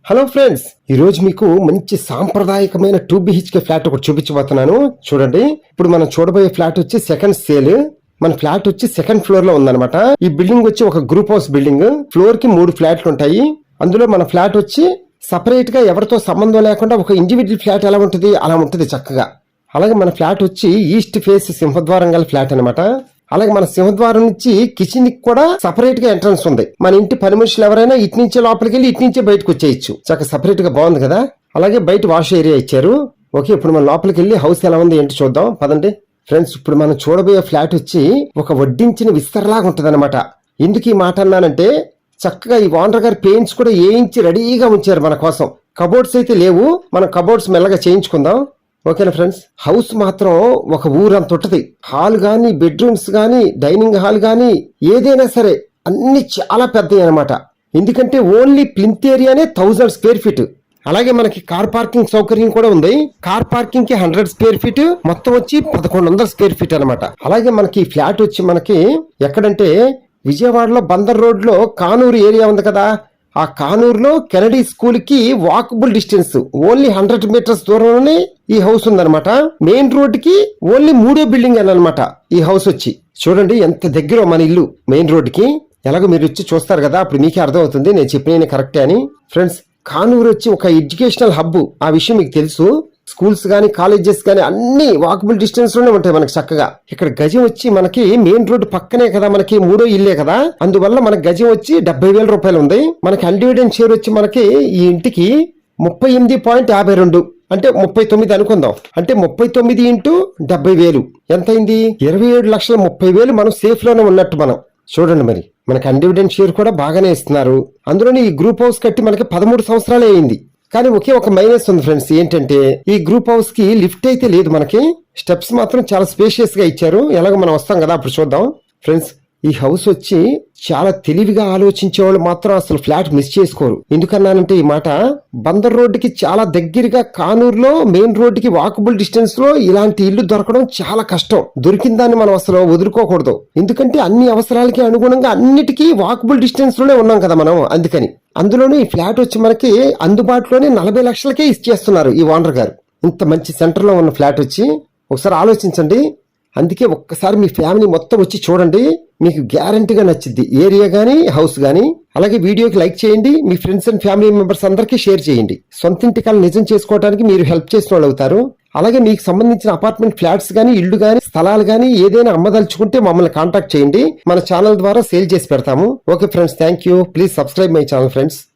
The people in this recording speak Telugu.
హలో ఫ్రెండ్స్, ఈ రోజు మీకు మంచి సాంప్రదాయకమైన 2 BHK ఫ్లాట్ ఒకటి చూపించబోతున్నాను. చూడండి, ఇప్పుడు మనం చూడబోయే ఫ్లాట్ వచ్చి సెకండ్ సేల్. మన ఫ్లాట్ వచ్చి సెకండ్ ఫ్లోర్ లో ఉందన్నమాట. ఈ బిల్డింగ్ వచ్చి ఒక గ్రూప్ హౌస్ బిల్డింగ్. ఫ్లోర్ కి 3 ఫ్లాట్లు ఉంటాయి. అందులో మన ఫ్లాట్ వచ్చి సపరేట్ గా ఎవరితో సంబంధం లేకుండా ఒక ఇండివిజువల్ ఫ్లాట్ ఎలా ఉంటుంది అలా ఉంటుంది చక్కగా. అలాగే మన ఫ్లాట్ వచ్చి ఈస్ట్ ఫేస్ సింహద్వారం గల ఫ్లాట్ అనమాట. అలాగే మన సింహద్వారం నుంచి కిచెన్ కి కూడా సపరేట్ గా ఎంట్రన్స్ ఉంది. మన ఇంటి పని మనుషులు ఎవరైనా ఇటు నుంచే లోపలికి వెళ్ళి ఇటు నుంచే బయటకు వచ్చేయచ్చు. చక్కగా సపరేట్ గా బాగుంది కదా. అలాగే బయట వాష్ ఏరియా ఇచ్చారు. ఓకే, ఇప్పుడు మనం లోపలికి వెళ్ళి హౌస్ ఎలా ఉంది ఏంటి చూద్దాం పదండి. ఫ్రెండ్స్, ఇప్పుడు మనం చూడబోయే ఫ్లాట్ వచ్చి ఒక వడ్డించిన విస్తరలాగా ఉంటది అనమాట. ఎందుకు ఈ మాట అన్నానంటే, చక్కగా ఈ ఓనర్ గారి పెయింట్స్ కూడా వేయించి రెడీగా ఉంచారు మన కోసం. కబోర్డ్స్ అయితే లేవు, మనం కబోర్డ్స్ మెల్లగా చేయించుకుందాం. ఓకేనా ఫ్రెండ్స్, హౌస్ మాత్రం ఒక ఊరంత ఉంటది. హాల్ గానీ, బెడ్రూమ్స్ గానీ, డైనింగ్ హాల్ గానీ ఏదైనా సరే అన్ని చాలా పెద్దవి అనమాట. ఎందుకంటే ఓన్లీ ప్లింత్ ఏరియానే 1000 స్క్వేర్ ఫీట్. అలాగే మనకి కార్ పార్కింగ్ సౌకర్యం కూడా ఉంది. కార్ పార్కింగ్ కి 100 స్క్వేర్ ఫీట్, మొత్తం వచ్చి 1100 స్క్వేర్ ఫీట్ అనమాట. అలాగే మనకి ఫ్లాట్ వచ్చి మనకి ఎక్కడంటే విజయవాడలో బందర్ రోడ్ లో కానూరు ఏరియా ఉంది కదా, ఆ కానూరులో కెనడీ స్కూల్ కి వాకబుల్ డిస్టెన్స్ ఓన్లీ 100 మీటర్స్ దూరంలోనే ఈ హౌస్ ఉందన్నమాట. మెయిన్ రోడ్ కి ఓన్లీ 3వ బిల్డింగ్ అనమాట ఈ హౌస్ వచ్చి. చూడండి ఎంత దగ్గర మన ఇల్లు మెయిన్ రోడ్ కి. ఎలాగో మీరు వచ్చి చూస్తారు కదా, అప్పుడు మీకే అర్థం అవుతుంది నేను చెప్పిన కరెక్టే అని. ఫ్రెండ్స్, కానూరు వచ్చి ఒక ఎడ్యుకేషనల్ హబ్, ఆ విషయం మీకు తెలుసు. స్కూల్స్ గానీ, కాలేజెస్ గానీ అన్ని వాకబుల్ డిస్టెన్స్ లోనే ఉంటాయి మనకి చక్కగా. ఇక్కడ గజం వచ్చి మనకి మెయిన్ రోడ్డు పక్కనే కదా, మనకి 3వ ఇల్లే కదా, అందువల్ల మనకి గజం వచ్చి 70,000 రూపాయలు ఉంది. మనకి అన్డివైడెడ్ షేర్ వచ్చి మనకి ఈ ఇంటికి 38.52 అంటే 39 అనుకుందాం. అంటే 39 ఇంటూ 70,000 ఎంత అయింది? 27,30,000 మనం సేఫ్ లోనే ఉన్నట్టు మనం. చూడండి, మరి మనకి అన్డివిడెంట్ షేర్ కూడా బాగానే ఇస్తున్నారు. అందులోనే ఈ గ్రూప్ హౌస్ కట్టి మనకి 13 సంవత్సరాలే అయింది. కానీ ఒకే ఒక మైనస్ ఉంది ఫ్రెండ్స్, ఏంటంటే ఈ గ్రూప్ హౌస్ కి లిఫ్ట్ అయితే లేదు. మనకి స్టెప్స్ మాత్రం చాలా స్పేషియస్ గా ఇచ్చారు. ఎలాగో మనం వస్తాం కదా, అప్పుడు చూద్దాం. ఫ్రెండ్స్, ఈ హౌస్ వచ్చి చాలా తెలివిగా ఆలోచించే వాళ్ళు మాత్రం అసలు ఫ్లాట్ మిస్ చేసుకోరు. ఎందుకన్నానంటే ఈ మాట, బందర్ రోడ్డుకి చాలా దగ్గరగా కానూరులో మెయిన్ రోడ్డుకి వాకబుల్ డిస్టెన్స్ లో ఇలాంటి ఇల్లు దొరకడం చాలా కష్టం. దొరికిన దాన్ని మనం అసలు వదులుకోకూడదు. ఎందుకంటే అన్ని అవసరాలకి అనుగుణంగా అన్నిటికీ వాకబుల్ డిస్టెన్స్ లోనే ఉన్నాం కదా మనం. అందుకని అందులోనే ఈ ఫ్లాట్ వచ్చి మనకి అందుబాటులోనే 40 లక్షలకే ఇచ్చేస్తున్నారు ఈ ఓనర్ గారు. ఇంత మంచి సెంటర్ లో ఉన్న ఫ్లాట్ వచ్చి ఒకసారి ఆలోచించండి. అందుకే ఒక్కసారి మీ ఫ్యామిలీ మొత్తం వచ్చి చూడండి, మీకు గ్యారంటీగా నచ్చిద్ది ఏరియా గానీ, హౌస్ గానీ. అలాగే వీడియోకి లైక్ చేయండి, మీ ఫ్రెండ్స్ అండ్ ఫ్యామిలీ మెంబర్స్ అందరికీ షేర్ చేయండి. సొంత ఇంటి కల నిజం చేసుకోవడానికి మీరు హెల్ప్ చేసిన వాళ్ళు అవుతారు. అలాగే మీకు సంబంధించిన అపార్ట్మెంట్ ఫ్లాట్స్ గానీ, ఇళ్లు గానీ, స్థలాలు గానీ ఏదైనా అమ్మదలుచుకుంటే మమ్మల్ని కాంటాక్ట్ చేయండి. మన ఛానల్ ద్వారా సేల్ చేసి పెడతాము. Okay friends, thank you. Please subscribe my channel friends.